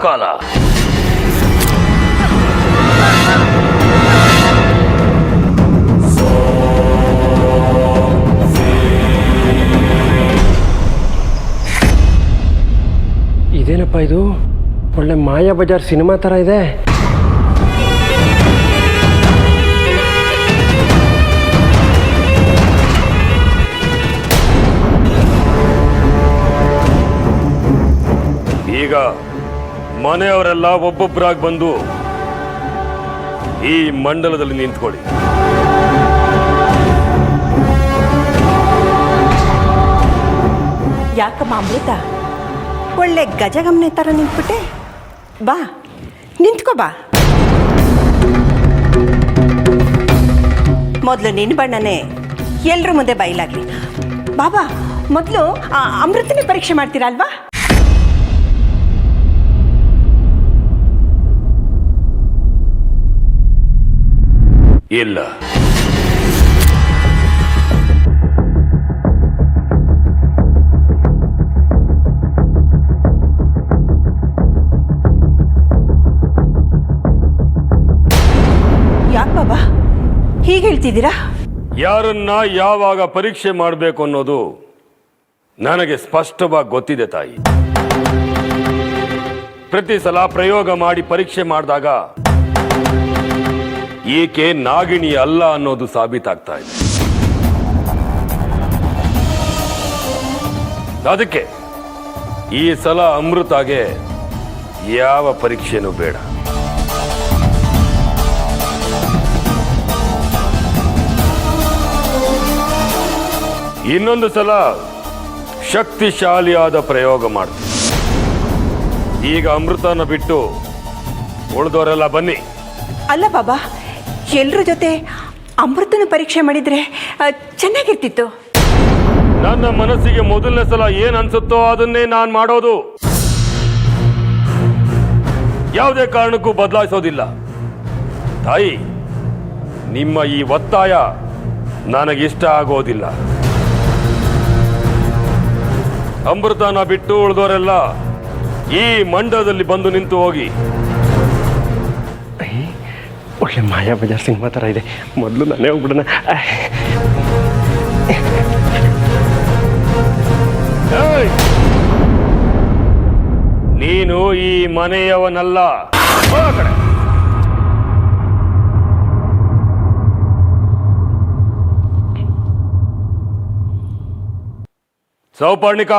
ಕಾಲ. ಇದೇನಪ್ಪ ಇದು? ಒಳ್ಳೆ ಮಾಯಾ ಬಜಾರ್ ಸಿನಿಮಾ ಥರ ಇದೆ. ಈಗ ಮನೆಯವರೆಲ್ಲ ಒಬ್ಬೊಬ್ಬರಾಗಿ ಬಂದು ಈ ಮಂಡಲದಲ್ಲಿ ನಿಂತ್ಕೊಳ್ಳಿ. ಯಾಕಮ್ಮ ಅಮೃತ, ಒಳ್ಳೆ ಗಜಗಮನೆ ಥರ ನಿಂತ್ಬಿಟ್ಟೆ. ಬಾ ನಿಂತ್ಕೋ ಬಾ. ಮೊದಲು ನಿನ್ನ ಬಣ್ಣನೇ ಎಲ್ಲರ ಮುಂದೆ ಬಯಲಾಗಲಿ. ಬಾಬಾ, ಮೊದಲು ಅಮೃತನೇ ಪರೀಕ್ಷೆ ಮಾಡ್ತೀರಾ ಅಲ್ವಾ? ಇಲ್ಲ, ಯಾಕೆ ಬಾಬಾ ಹೀಗೆ ಹೇಳ್ತಿದ್ದೀರಾ? ಯಾರನ್ನ ಯಾವಾಗ ಪರೀಕ್ಷೆ ಮಾಡಬೇಕು ಅನ್ನೋದು ನನಗೆ ಸ್ಪಷ್ಟವಾಗಿ ಗೊತ್ತಿದೆ ತಾಯಿ. ಪ್ರತಿ ಸಲ ಪ್ರಯೋಗ ಮಾಡಿ ಪರೀಕ್ಷೆ ಮಾಡಿದಾಗ ಈಕೆ ನಾಗಿಣಿ ಅಲ್ಲ ಅನ್ನೋದು ಸಾಬೀತಾಗ್ತಾ ಇದೆ. ಅದಕ್ಕೆ ಈ ಸಲ ಅಮೃತಾಗೆ ಯಾವ ಪರೀಕ್ಷೆನೂ ಬೇಡ. ಇನ್ನೊಂದು ಸಲ ಶಕ್ತಿಶಾಲಿಯಾದ ಪ್ರಯೋಗ ಮಾಡ್ತೀನಿ. ಈಗ ಅಮೃತನ ಬಿಟ್ಟು ಉಳಿದವರೆಲ್ಲ ಬನ್ನಿ. ಅಲ್ಲ ಬಾಬಾ, ಎಲ್ಲರ ಜೊತೆ ಅಮೃತನ ಪರೀಕ್ಷೆ ಮಾಡಿದ್ರೆ ಚೆನ್ನಾಗಿರ್ತಿತ್ತು. ನನ್ನ ಮನಸ್ಸಿಗೆ ಮೊದಲನೇ ಸಲ ಏನ್ ಅನ್ಸುತ್ತೋ ಅದನ್ನೇ ನಾನು ಮಾಡೋದು. ಯಾವುದೇ ಕಾರಣಕ್ಕೂ ಬದಲಾಯಿಸೋದಿಲ್ಲ. ತಾಯಿ, ನಿಮ್ಮ ಈ ಒತ್ತಾಯ ನನಗಿಷ್ಟ ಆಗೋದಿಲ್ಲ. ಅಮೃತನ ಬಿಟ್ಟು ಉಳಿದವರೆಲ್ಲ ಈ ಮಂಡಲದಲ್ಲಿ ಬಂದು ನಿಂತು ಹೋಗಿ. ಒಳ್ಳೆ ಮಾಯಾ ಬಜಾರ್ ಸಿನಿಮಾ ಥರ ಇದೆ. ಮೊದಲು ನಾನೇ ಹೋಗ್ಬಿಡೋಣ. ನೀನು ಈ ಮನೆಯವನಲ್ಲ. ಕಡೆ ಸೌಪರ್ಣಿಕ,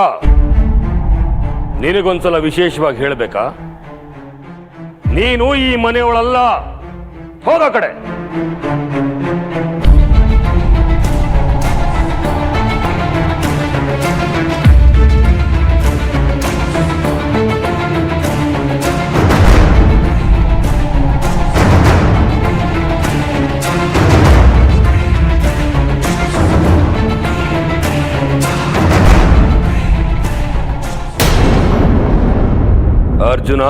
ನಿನಗೊಂದ್ಸಲ ವಿಶೇಷವಾಗಿ ಹೇಳಬೇಕಾ? ನೀನು ಈ ಮನೆಯೊಳಲ್ಲ. ಹೋಗ ಕಡೆ. ಅರ್ಜುನ,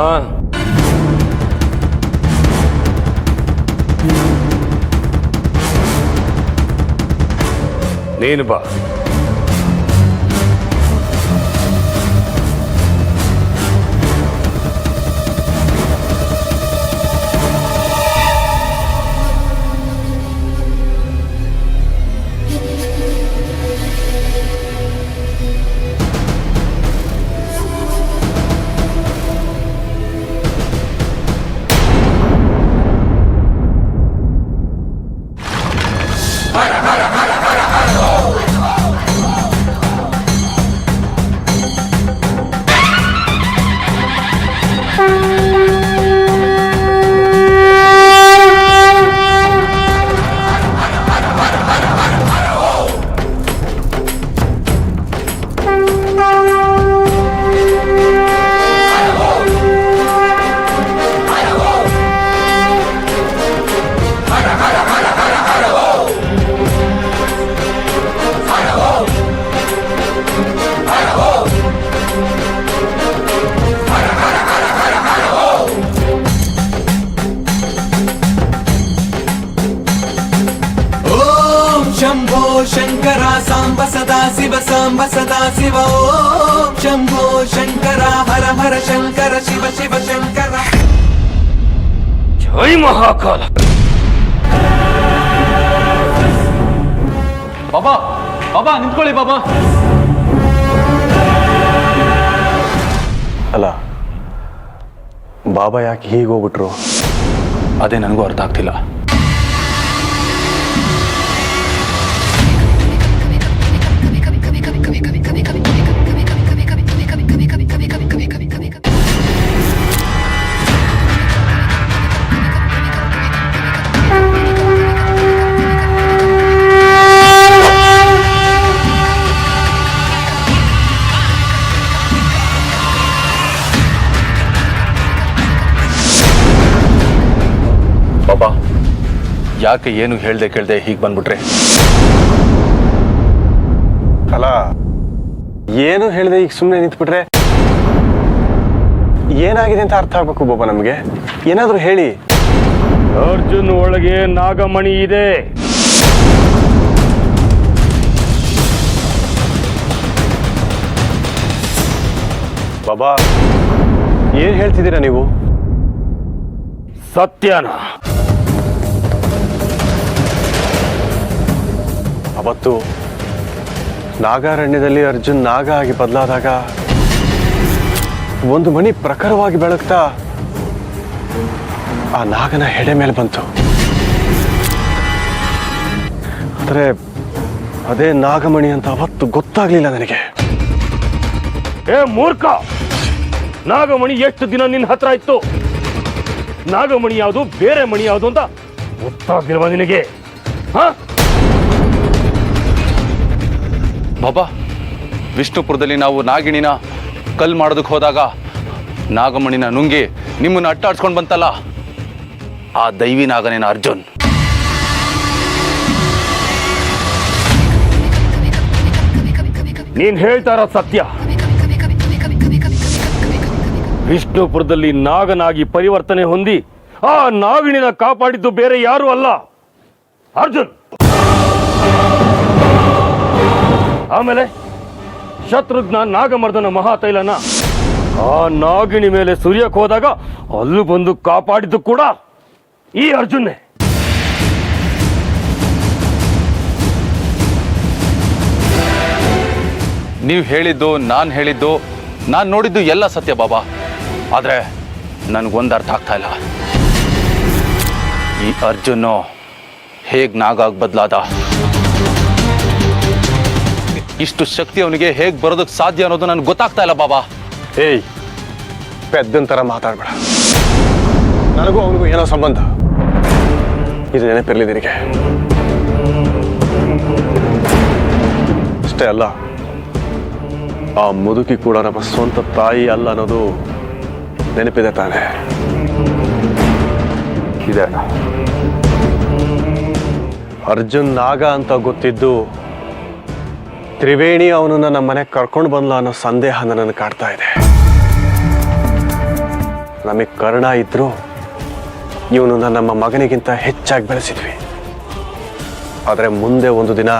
ನೀನು ಬಾ. शंभो शंकर सांब सदा शिव ओम शंभो शंकर हर हर शंकर शिव शिव शंकर जय महाकाल ಬಾಬಾ ಬಾಬಾ ನಿಂತ್ಕೊಳ್ಳಿ ಬಾಬಾ. ಅಲ್ಲ ಬಾಬಾ ಯಾಕೆ ಹೀಗೆ ಹೋಗ್ಬಿಟ್ರು? ಅದೇ ನನಗೂ ಅರ್ಥ ಆಗ್ತಿಲ್ಲ. ಬಾಬಾ ಯಾಕೆ ಏನು ಹೇಳ್ದೆ ಕೇಳ್ದೆ ಹೀಗೆ ಬಂದ್ಬಿಟ್ರೆ? ಅಲ್ಲ ಏನು ಹೇಳಿದೆ ಈಗ ಸುಮ್ಮನೆ ನಿಂತ್ಬಿಟ್ರೆ? ಏನಾಗಿದೆ ಅಂತ ಅರ್ಥ ಆಗ್ಬೇಕು ಬಾಬಾ ನಮಗೆ. ಏನಾದರೂ ಹೇಳಿ. ಅರ್ಜುನ್ ಒಳಗೆ ನಾಗಮಣಿ ಇದೆ. ಬಾಬಾ ಏನ್ ಹೇಳ್ತಿದ್ದೀರಾ ನೀವು? ಸತ್ಯನ ಅವತ್ತು ನಾಗಾರಣ್ಯದಲ್ಲಿ ಅರ್ಜುನ್ ನಾಗ ಆಗಿ ಬದಲಾದಾಗ ಒಂದು ಮಣಿ ಪ್ರಖರವಾಗಿ ಬೆಳಗ್ತಾ ಆ ನಾಗನ ಹೆಡೆ ಮೇಲೆ ಬಂತು. ಆದರೆ ಅದೇ ನಾಗಮಣಿ ಅಂತ ಅವತ್ತು ಗೊತ್ತಾಗ್ಲಿಲ್ಲ ನನಗೆ. ಏ ಮೂರ್ಖ, ನಾಗಮಣಿ ಎಷ್ಟು ದಿನ ನಿನ್ನ ಹತ್ರ ಇತ್ತು? ನಾಗಮಣಿ ಯಾವುದು ಬೇರೆ ಮಣಿ ಯಾವುದು ಅಂತ ಗೊತ್ತಾಗಿಲ್ವಾ ನಿನಗೆ? ಹಾ ಬಾಬಾ, ವಿಷ್ಣುಪುರದಲ್ಲಿ ನಾವು ನಾಗಿಣಿನ ಕಲ್ ಮಾಡೋದಕ್ಕೆ ಹೋದಾಗ ನಾಗಮಣಿನ ನುಂಗಿ ನಿಮ್ಮನ್ನ ಅಟ್ಟಾಡ್ಸ್ಕೊಂಡು ಬಂತಲ್ಲ, ಆ ದೈವಿ ನಾಗನೇನ ಅರ್ಜುನ್. ನೀನ್ ಹೇಳ್ತಾರ ಸತ್ಯ. ವಿಷ್ಣುಪುರದಲ್ಲಿ ನಾಗನಾಗಿ ಪರಿವರ್ತನೆ ಹೊಂದಿ ಆ ನಾಗಿಣಿನ ಕಾಪಾಡಿದ್ದು ಬೇರೆ ಯಾರು ಅಲ್ಲ, ಅರ್ಜುನ್. ಆಮೇಲೆ ಶತ್ರುಘ್ನ ನಾಗಮರ್ದನ ಮಹಾತೈಲನ ಆ ನಾಗಿಣಿ ಮೇಲೆ ಸುರಿಯಕ್ಕೆ ಹೋದಾಗ ಅಲ್ಲೂ ಬಂದು ಕಾಪಾಡಿದ್ದು ಕೂಡ ಈ ಅರ್ಜುನ್ನೇ. ನೀವು ಹೇಳಿದ್ದು, ನಾನು ಹೇಳಿದ್ದು, ನಾನು ನೋಡಿದ್ದು ಎಲ್ಲ ಸತ್ಯ ಬಾಬಾ. ಆದರೆ ನನಗೊಂದು ಅರ್ಥ ಆಗ್ತಾ ಇಲ್ಲ. ಈ ಅರ್ಜುನ್ನು ಹೇಗೆ ನಾಗಾಗಿ ಬದಲಾದ? ಇಷ್ಟು ಶಕ್ತಿ ಅವನಿಗೆ ಹೇಗೆ ಬರೋದಕ್ಕೆ ಸಾಧ್ಯ ಅನ್ನೋದು ನನಗೆ ಗೊತ್ತಾಗ್ತಾ ಇಲ್ಲ ಬಾಬಾ. ಏಯ್, ಪೆದ್ದನ್ ಥರ ಮಾತಾಡ್ಬೇಡ. ನನಗೂ ಅವನಿಗೂ ಏನೋ ಸಂಬಂಧ, ಇದು ನೆನಪಿರಲಿ ನಿನಗೆ. ಅಷ್ಟೇ ಅಲ್ಲ, ಆ ಮುದುಕಿ ಕೂಡ ನಮ್ಮ ಸ್ವಂತ ತಾಯಿ ಅಲ್ಲ ಅನ್ನೋದು ನೆನಪಿದೆ ತಾನೆ? ಇದೆ. ಅರ್ಜುನ್ ನಾಗ ಅಂತ ಗೊತ್ತಿದ್ದು ತ್ರಿವೇಣಿ ಅವನನ್ನ ನಮ್ಮ ಮನೆಗೆ ಕರ್ಕೊಂಡು ಬಂದ್ಲ ಅನ್ನೋ ಸಂದೇಹ ನನ್ನನ್ನು ಕಾಡ್ತಾ ಇದೆ. ನಮಗೆ ಕರ್ಣ ಇದ್ರು ಇವನನ್ನ ನಮ್ಮ ಮಗನಿಗಿಂತ ಹೆಚ್ಚಾಗಿ ಬೆಳೆಸಿದ್ವಿ. ಆದರೆ ಮುಂದೆ ಒಂದು ದಿನ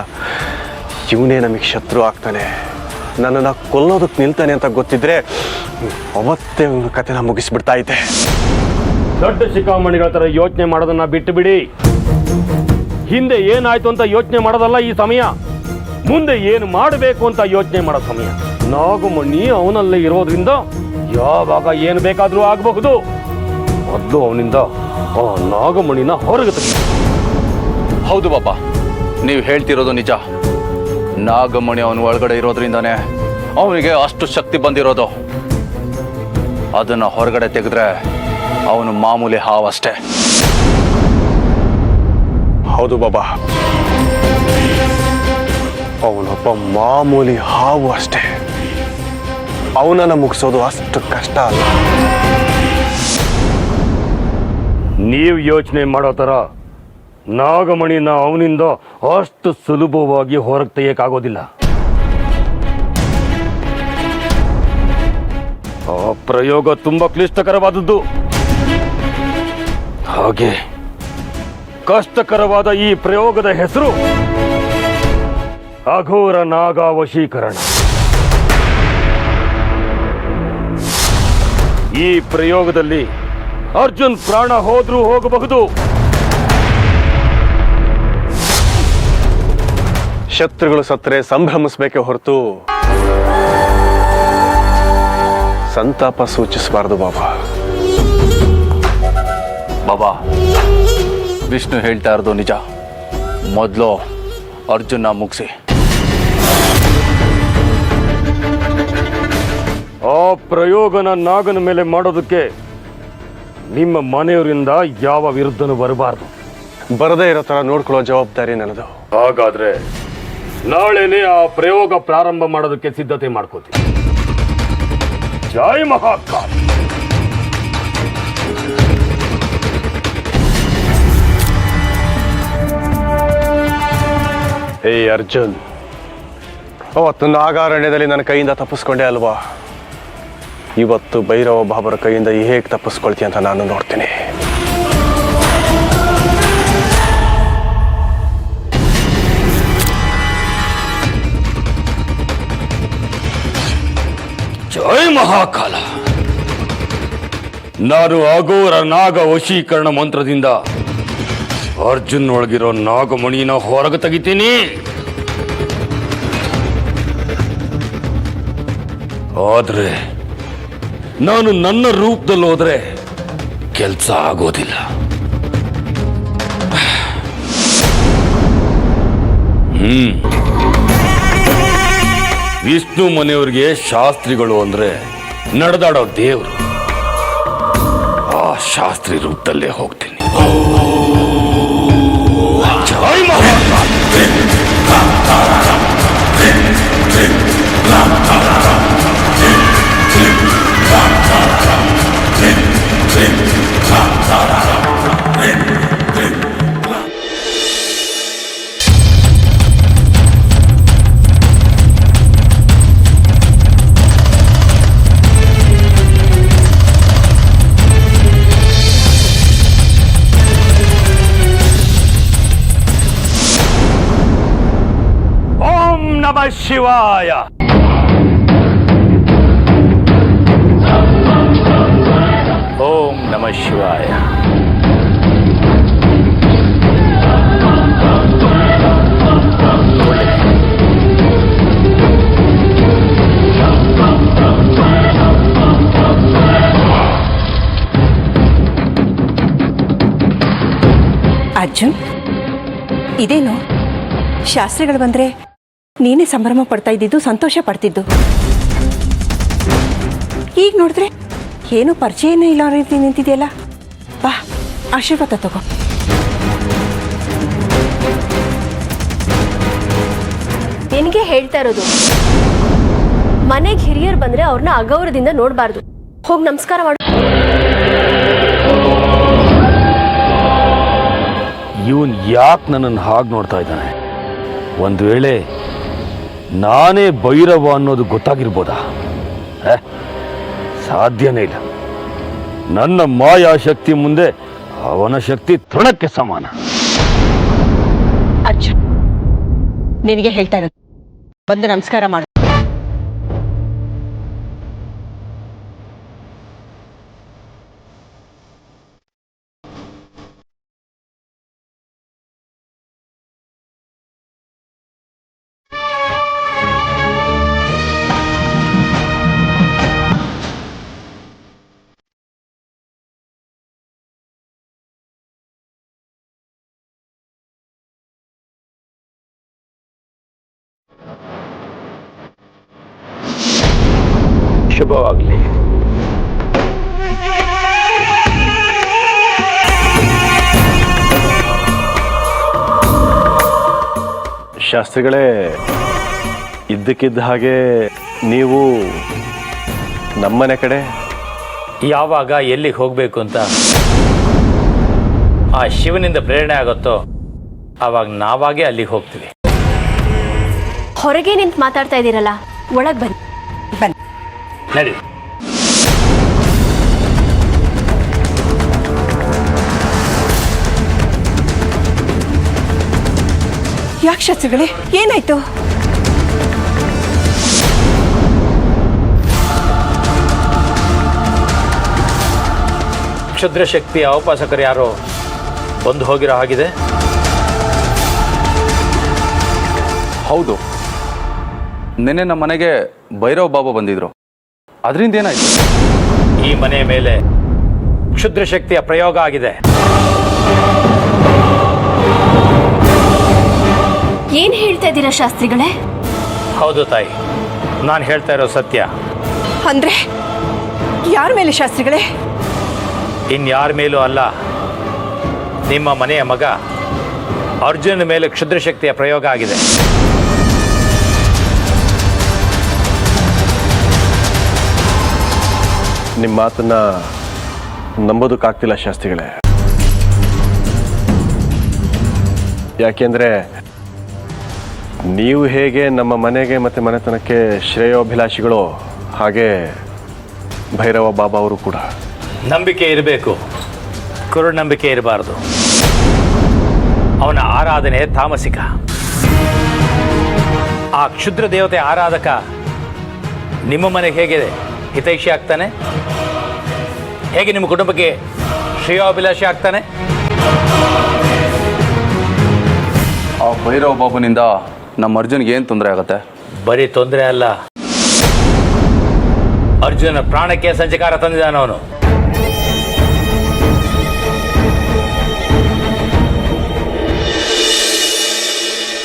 ಇವನೇ ನಮಗೆ ಶತ್ರು ಆಗ್ತಾನೆ, ನನ್ನನ್ನು ಕೊಲ್ಲೋದಕ್ಕೆ ನಿಲ್ತಾನೆ ಅಂತ ಗೊತ್ತಿದ್ರೆ ಅವತ್ತೇ ಅವನ ಕಥೆನ ಮುಗಿಸ್ಬಿಡ್ತಾ ಇದ್ದೆ. ದೊಡ್ಡ ಶಿಖಾಮಣಿಗಳ ಥರ ಯೋಚನೆ ಮಾಡೋದನ್ನ ಬಿಟ್ಟು ಬಿಡಿ. ಹಿಂದೆ ಏನಾಯ್ತು ಅಂತ ಯೋಚನೆ ಮಾಡೋದಲ್ಲ ಈ ಸಮಯ, ಮುಂದೆ ಏನು ಮಾಡಬೇಕು ಅಂತ ಯೋಚನೆ ಮಾಡೋ ಸಮಯ. ನಾಗಮಣಿ ಅವನಲ್ಲೇ ಇರೋದ್ರಿಂದ ಯಾವಾಗ ಏನು ಬೇಕಾದರೂ ಆಗಬಹುದು. ಮೊದಲು ಅವನಿಂದ ಆ ನಾಗಮಣಿನ ಹೊರಗೆ ತೆಗಿ. ಹೌದು ಬಾಬಾ, ನೀವು ಹೇಳ್ತಿರೋದು ನಿಜ. ನಾಗಮಣಿ ಅವನ ಒಳಗಡೆ ಇರೋದ್ರಿಂದಾನೇ ಅವನಿಗೆ ಅಷ್ಟು ಶಕ್ತಿ ಬಂದಿರೋದು. ಅದನ್ನು ಹೊರಗಡೆ ತೆಗೆದ್ರೆ ಅವನು ಮಾಮೂಲಿ ಹಾವಷ್ಟೇ. ಹೌದು ಬಾಬಾ, ಅವನೊಬ್ಬ ಮಾಮೂಲಿ ಹಾವು ಅಷ್ಟೇ. ಅವನನ್ನು ಮುಗಿಸೋದು ಅಷ್ಟು ಕಷ್ಟ ಅಲ್ಲ. ನೀವು ಯೋಚನೆ ಮಾಡೋ ಥರ ನಾಗಮಣಿನ ಅವನಿಂದ ಅಷ್ಟು ಸುಲಭವಾಗಿ ಹೊರಗೆ ತೆಗೆಯಕ್ಕಾಗೋದಿಲ್ಲ. ಆ ಪ್ರಯೋಗ ತುಂಬಾ ಕ್ಲಿಷ್ಟಕರವಾದದ್ದು. ಹಾಗೆ ಕಷ್ಟಕರವಾದ ಈ ಪ್ರಯೋಗದ ಹೆಸರು ಅಘೋರ ನಾಗ ವಶೀಕರಣ. ಈ ಪ್ರಯೋಗದಲ್ಲಿ ಅರ್ಜುನ್ ಪ್ರಾಣ ಹೋದ್ರೂ ಹೋಗಬಹುದು. ಶತ್ರುಗಳು ಸತ್ತರೆ ಸಂಭ್ರಮಿಸಬೇಕೆ ಹೊರತು ಸಂತಾಪ ಸೂಚಿಸಬಾರದು ಬಾಬಾ. ಬಾಬಾ, ವಿಷ್ಣು ಹೇಳ್ತಾ ಇರೋದು ನಿಜ. ಮೊದಲು ಅರ್ಜುನ ಮುಗಿಸಿ. ಆ ಪ್ರಯೋಗನ ನಾಗನ ಮೇಲೆ ಮಾಡೋದಕ್ಕೆ ನಿಮ್ಮ ಮನೆಯವರಿಂದ ಯಾವ ವಿರುದ್ಧನೂ ಬರಬಾರದು. ಬರದೇ ಇರೋ ಥರ ನೋಡ್ಕೊಳ್ಳೋ ಜವಾಬ್ದಾರಿ ನನ್ನದು. ಹಾಗಾದ್ರೆ ನಾಳೆನೇ ಆ ಪ್ರಯೋಗ ಪ್ರಾರಂಭ ಮಾಡೋದಕ್ಕೆ ಸಿದ್ಧತೆ ಮಾಡ್ಕೋತೀವಿ. ಜೈ ಮಹಾಕಾಲ್. ಏ ಅರ್ಜುನ್, ಅವತ್ತು ನಾಗಾರಣ್ಯದಲ್ಲಿ ನನ್ನ ಕೈಯಿಂದ ತಪ್ಪಿಸ್ಕೊಂಡೆ ಅಲ್ವಾ? ಇವತ್ತು ಭೈರವ ಬಾಬರ ಕೈಯಿಂದ ಹೇಗೆ ತಪ್ಪಿಸ್ಕೊಳ್ತೀಯ ಅಂತ ನಾನು ನೋಡ್ತೀನಿ. ಜೈ ಮಹಾಕಾಲ. ನಾನು ಅಘೋರ ನಾಗ ವಶೀಕರಣ ಮಂತ್ರದಿಂದ ಅರ್ಜುನ್ ಒಳಗಿರೋ ನಾಗಮಣಿನ ಹೊರಗೆ ತೆಗಿತೀನಿ. ಆದ್ರೆ ನಾನು ನನ್ನ ರೂಪದಲ್ಲಿ ಹೋದ್ರೆ ಕೆಲಸ ಆಗೋದಿಲ್ಲ. ವಿಷ್ಣು ಮನೆಯವರಿಗೆ ಶಾಸ್ತ್ರಿಗಳು ಅಂದ್ರೆ ನಡೆದಾಡೋ ದೇವರು. ಆ ಶಾಸ್ತ್ರಿ ರೂಪದಲ್ಲೇ ಹೋಗ್ತೀನಿ. ಜೈ ಮಹಾಕಾಲ್. ನಮಃ ಶಿವಾಯ. ಓಂ ನಮಃ ಶಿವಾಯ. ಅರ್ಜುನ್, ಇದೇನು ಶಾಸ್ತ್ರಿಗಳು ಬಂದ್ರೆ ನೀನೇ ಸಂಭ್ರಮ ಪಡ್ತಾ ಇದ್ದಿದ್ದು, ಸಂತೋಷ ಪಡ್ತಿದ್ದು. ಈಗ ನೋಡಿದ್ರೆ ಏನು ಪರಿಚಯನೇ ಇಲ್ಲ ರೀತಿ ನಿಂತಿದೆಯಲ್ಲ. ಬಾ, ಆಶೀರ್ವಾದ ತಗೋ. ನಿನಗೆ ಹೇಳ್ತಾ ಇರೋದು, ಮನೆಗೆ ಹಿರಿಯರು ಬಂದ್ರೆ ಅವ್ರನ್ನ ಅಗೌರವದಿಂದ ನೋಡಬಾರ್ದು. ಹೋಗಿ ನಮಸ್ಕಾರ ಮಾಡು. ಇವನ್ ಯಾಕೆ ನನ್ನನ್ನು ಹಾಗೆ ನೋಡ್ತಾ ಇದ್ದಾನೆ? ಒಂದು ವೇಳೆ ನಾನೇ ಭೈರವ ಅನ್ನೋದು ಗೊತ್ತಾಗಿರ್ಬೋದಾ? ಸಾಧ್ಯನೇ ಇಲ್ಲ. ನನ್ನ ಮಾಯಾಶಕ್ತಿ ಮುಂದೆ ಅವನ ಶಕ್ತಿ ತೃಣಕ್ಕೆ ಸಮಾನ. ಅರ್ಜುನ್, ನಿನಗೆ ಹೇಳ್ತಾ ಇರೋದು, ಬಂದು ನಮಸ್ಕಾರ ಮಾಡು. ಶುಭವಾಗಲಿ. ಶಾಸ್ತ್ರಿಗಳೇ, ಇದ್ದಕ್ಕಿದ್ದ ಹಾಗೆ ನೀವು ನಮ್ಮನೆ ಕಡೆ ಯಾವಾಗ ಎಲ್ಲಿಗೆ ಹೋಗಬೇಕು ಅಂತ ಆ ಶಿವನಿಂದ ಪ್ರೇರಣೆ ಆಗುತ್ತೋ ಆವಾಗ ನಾವಾಗೇ ಅಲ್ಲಿಗೆ ಹೋಗ್ತೀವಿ. ಹೊರಗೆ ನಿಂತು ಮಾತಾಡ್ತಾ ಇದ್ದೀರಲ್ಲ, ಒಳಗೆ ಬನ್ನಿ. ಬನ್ನಿ. ನಡಿ. ಯಾಕೆ ಶಾಸ್ತ್ರಿಗಳೇ, ಏನಾಯ್ತು? ಕ್ಷುದ್ರ ಶಕ್ತಿಯ ಔಪಾಸಕರು ಯಾರೋ ಬಂದು ಹೋಗಿರೋ ಹಾಗಿದೆ. ಹೌದು, ನಿನ್ನೆ ನಮ್ಮ ಮನೆಗೆ ಭೈರವ್ ಬಾಬಾ ಬಂದಿದ್ರು. ಅದರಿಂದ ಏನಾಯ್ತು? ಈ ಮನೆಯ ಮೇಲೆ ಕ್ಷುದ್ರ ಶಕ್ತಿಯ ಪ್ರಯೋಗ ಆಗಿದೆ. ಏನ್ ಹೇಳ್ತಾ ಇದ್ದೀರಾ ಶಾಸ್ತ್ರಿಗಳೇ? ಹೌದು ತಾಯಿ, ನಾನು ಹೇಳ್ತಾ ಇರೋ ಸತ್ಯ. ಅಂದ್ರೆ ಯಾರ ಮೇಲೆ ಶಾಸ್ತ್ರಿಗಳೇ? ಇನ್ಯಾರ ಮೇಲೂ ಅಲ್ಲ, ನಿಮ್ಮ ಮನೆಯ ಮಗ ಅರ್ಜುನ ಮೇಲೆ ಕ್ಷುದ್ರ ಶಕ್ತಿಯ ಪ್ರಯೋಗ ಆಗಿದೆ. ನಿಮ್ಮ ಮಾತನ್ನ ನಂಬೋದಕ್ಕಾಗ್ತಿಲ್ಲ ಶಾಸ್ತ್ರಿಗಳೇ. ಯಾಕೆಂದ್ರೆ ನೀವು ಹೇಗೆ ನಮ್ಮ ಮನೆಗೆ ಮತ್ತು ಮನೆತನಕ್ಕೆ ಶ್ರೇಯೋಭಿಲಾಷಿಗಳು, ಹಾಗೆ ಭೈರವ ಬಾಬಾ ಅವರು ಕೂಡ. ನಂಬಿಕೆ ಇರಬೇಕು, ಕುರುಡು ನಂಬಿಕೆ ಇರಬಾರ್ದು. ಅವನ ಆರಾಧನೆ ತಾಮಸಿಕ. ಆ ಕ್ಷುದ್ರ ದೇವತೆ ಆರಾಧಕ ನಿಮ್ಮ ಮನೆಗೆ ಹೇಗೆ ಹಿತೈಷಿ ಆಗ್ತಾನೆ? ಹೇಗೆ ನಿಮ್ಮ ಕುಟುಂಬಕ್ಕೆ ಶ್ರೇಯೋಭಿಲಾಷಿ ಆಗ್ತಾನೆ? ಆ ಭೈರವ್ ಬಾಬುನಿಂದ ನಮ್ಮ ಅರ್ಜುನ್ಗೆ ಏನು ತೊಂದರೆ ಆಗುತ್ತೆ? ಬರೀ ತೊಂದರೆ ಅಲ್ಲ, ಅರ್ಜುನ ಪ್ರಾಣಕ್ಕೆ ಸಂಚಕಾರ ತಂದಿದ್ದಾನ ಅವನು.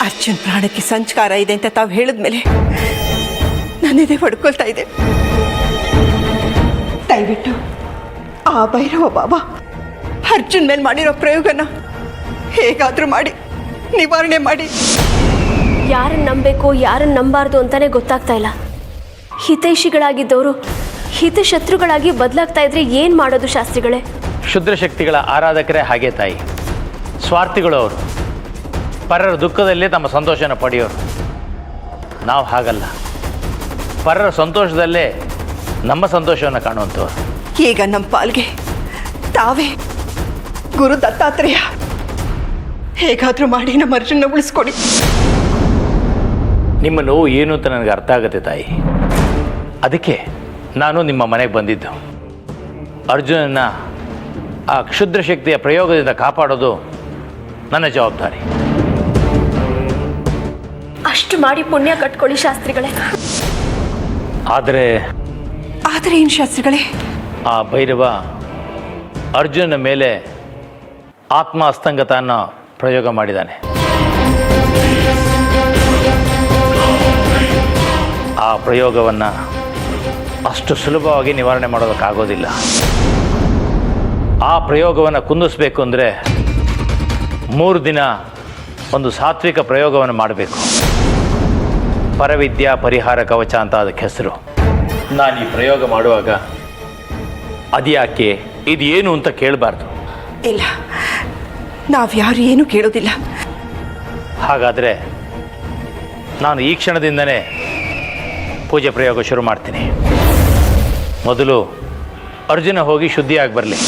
ಅರ್ಜುನ್ ಪ್ರಾಣಕ್ಕೆ ಸಂಚಕಾರ ಇದೆ ಅಂತ ತಾವು ಹೇಳಿದ್ಮೇಲೆ ನನ್ನಿದೆ ಹೊಡ್ಕೊಳ್ತಾ ಇದೆ. ದಯವಿಟ್ಟು ಆ ಭೈರವ ಬಾಬಾ ಅರ್ಜುನ್ ಮೇಲೆ ಮಾಡಿರೋ ಪ್ರಯೋಗನ ಹೇಗಾದ್ರೂ ಮಾಡಿ ನಿವಾರಣೆ ಮಾಡಿ. ಯಾರನ್ನ ನಂಬಬೇಕು ಯಾರನ್ನ ನಂಬಾರ್ದು ಅಂತಾನೆ ಗೊತ್ತಾಗ್ತಾ ಇಲ್ಲ. ಹಿತೈಷಿಗಳಾಗಿದ್ದವರು ಹಿತಶತ್ರುಗಳಾಗಿ ಬದಲಾಗ್ತಾ ಇದ್ರೆ ಏನ್ ಮಾಡೋದು ಶಾಸ್ತ್ರಿಗಳೇ? ಕ್ಷುದ್ರ ಶಕ್ತಿಗಳ ಆರಾಧಕರೇ ಹಾಗೆ ತಾಯಿ, ಸ್ವಾರ್ಥಿಗಳು ಅವರು. ಪರರ ದುಃಖದಲ್ಲೇ ತಮ್ಮ ಸಂತೋಷನ ಪಡೆಯೋರು. ನಾವು ಹಾಗಲ್ಲ, ಪರರ ಸಂತೋಷದಲ್ಲೇ ನಮ್ಮ ಸಂತೋಷವನ್ನು ಕಾಣುವಂಥವ್ರು. ಈಗ ನಮ್ಮ ಪಾಲ್ಗೆ ತಾವೇ ಗುರು ದತ್ತಾತ್ರೇಯ, ಹೇಗಾದ್ರೂ ಮಾಡಿ ನಮ್ಮ ಅರ್ಜುನ ಉಳಿಸ್ಕೊಡಿ. ನಿಮ್ಮ ನೋವು ಏನು ಅಂತ ನನಗೆ ಅರ್ಥ ಆಗುತ್ತೆ ತಾಯಿ. ಅದಕ್ಕೆ ನಾನು ನಿಮ್ಮ ಮನೆಗೆ ಬಂದಿದ್ದು. ಅರ್ಜುನನ್ನ ಆ ಕ್ಷುದ್ರ ಶಕ್ತಿಯ ಪ್ರಯೋಗದಿಂದ ಕಾಪಾಡೋದು ನನ್ನ ಜವಾಬ್ದಾರಿ. ಅಷ್ಟು ಮಾಡಿ ಪುಣ್ಯ ಕಟ್ಕೊಳ್ಳಿ ಶಾಸ್ತ್ರಿಗಳೇ. ಆದರೆ ಏನು ಶಾಸ್ತ್ರಿಗಳೇ? ಆ ಭೈರವ ಅರ್ಜುನನ ಮೇಲೆ ಆತ್ಮ ಅಸ್ತಂಗತ ಅನ್ನೋ ಪ್ರಯೋಗ ಮಾಡಿದ್ದಾನೆ. ಆ ಪ್ರಯೋಗವನ್ನು ಅಷ್ಟು ಸುಲಭವಾಗಿ ನಿವಾರಣೆ ಮಾಡೋದಕ್ಕಾಗೋದಿಲ್ಲ. ಆ ಪ್ರಯೋಗವನ್ನು ಕುಂದಿಸ್ಬೇಕು ಅಂದರೆ 3 ದಿನ ಒಂದು ಸಾತ್ವಿಕ ಪ್ರಯೋಗವನ್ನು ಮಾಡಬೇಕು. ಪರವಿದ್ಯಾ ಪರಿಹಾರ ಕವಚ ಅಂತ ಅದಕ್ಕೆ ಹೆಸರು. ನಾನು ಈ ಪ್ರಯೋಗ ಮಾಡುವಾಗ ಅದ್ಯಾಕೆ ಇದು ಏನು ಅಂತ ಕೇಳಬಾರ್ದು. ಇಲ್ಲ, ನಾವ್ಯಾರು ಏನೂ ಕೇಳೋದಿಲ್ಲ. ಹಾಗಾದರೆ ನಾನು ಈ ಕ್ಷಣದಿಂದನೇ ಪೂಜೆ ಪ್ರಯೋಗ ಶುರು ಮಾಡ್ತೀನಿ. ಮೊದಲು ಅರ್ಜುನ ಹೋಗಿ ಶುದ್ಧಿಯಾಗಿ ಬರಲಿ.